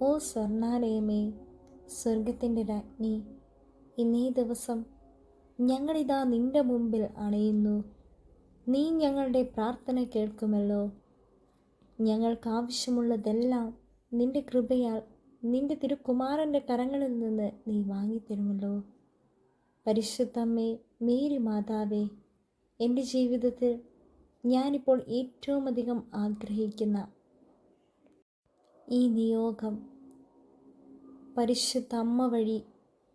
ഓ സ്വർണാലയമേ, സ്വർഗത്തിൻ്റെ രാജ്ഞി, ഇന്നീ ദിവസം ഞങ്ങളിതാ നിന്റെ മുമ്പിൽ അണയുന്നു. നീ ഞങ്ങളുടെ പ്രാർത്ഥന കേൾക്കുമല്ലോ. ഞങ്ങൾക്കാവശ്യമുള്ളതെല്ലാം നിന്റെ കൃപയാൽ നിന്റെ തിരുക്കുമാരൻ്റെ കരങ്ങളിൽ നിന്ന് നീ വാങ്ങിത്തരുമല്ലോ. പരിശുദ്ധമ്മേ, മേരി മാതാവേ, എൻ്റെ ജീവിതത്തിൽ ഞാനിപ്പോൾ ഏറ്റവും അധികം ആഗ്രഹിക്കുന്ന ഈ നിയോഗം പരിശുദ്ധ അമ്മ വഴി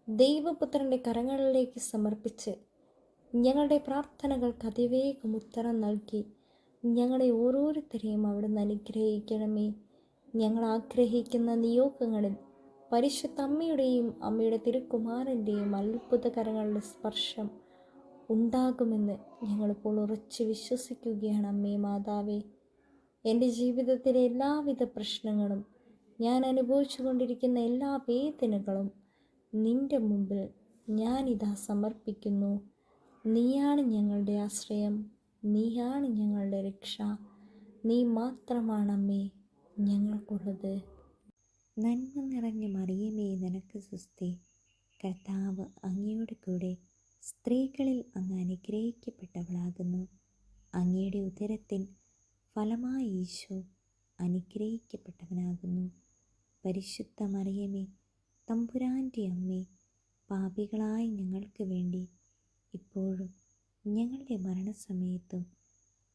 ദൈവപുത്രൻ്റെ കരങ്ങളിലേക്ക് സമർപ്പിച്ച് ഞങ്ങളുടെ പ്രാർത്ഥനകൾക്ക് അതിവേഗം ഉത്തരം നൽകി ഞങ്ങളെ ഓരോരുത്തരെയും അവിടുന്ന് അനുഗ്രഹിക്കണമേ. ഞങ്ങൾ ആഗ്രഹിക്കുന്ന നിയോഗങ്ങളിൽ പരിശുദ്ധ അമ്മയുടെയും അമ്മയുടെ തിരുക്കുമാരൻ്റെയും അത്ഭുതകരങ്ങളുടെ സ്പർശം ഉണ്ടാകുമെന്ന് ഞങ്ങളിപ്പോൾ ഉറച്ചു വിശ്വസിക്കുകയാണ്. അമ്മേ മാതാവേ, എൻ്റെ ജീവിതത്തിലെ എല്ലാവിധ പ്രശ്നങ്ങളും, ഞാൻ അനുഭവിച്ചു കൊണ്ടിരിക്കുന്ന എല്ലാ വേദനകളും നിൻ്റെ മുമ്പിൽ ഞാനിതാ സമർപ്പിക്കുന്നു. നീയാണ് ഞങ്ങളുടെ ആശ്രയം, നീയാണ് ഞങ്ങളുടെ രക്ഷ, നീ മാത്രമാണമ്മേ ഞങ്ങൾക്കുള്ളത്. നന്മ നിറഞ്ഞ മറിയമേ, നിനക്ക് സ്വസ്തി. കർത്താവ് അങ്ങയുടെ കൂടെ സ്ത്രീകളിൽ അങ്ങ് അനുഗ്രഹിക്കപ്പെട്ടവളാകുന്നു. അങ്ങയുടെ ഉദരത്തിൻ ഫലമായി ഈശോ അനുഗ്രഹിക്കപ്പെട്ടവനാകുന്നു. പരിശുദ്ധ മറിയമേ, തമ്പുരാൻ്റെ അമ്മേ, പാപികളായ ഞങ്ങൾക്ക് വേണ്ടി ഇപ്പോഴും ഞങ്ങളുടെ മരണസമയത്തും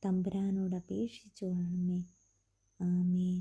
തമ്പുരാനോട് അപേക്ഷിച്ചു കൊള്ളണമേ. ആമേൻ.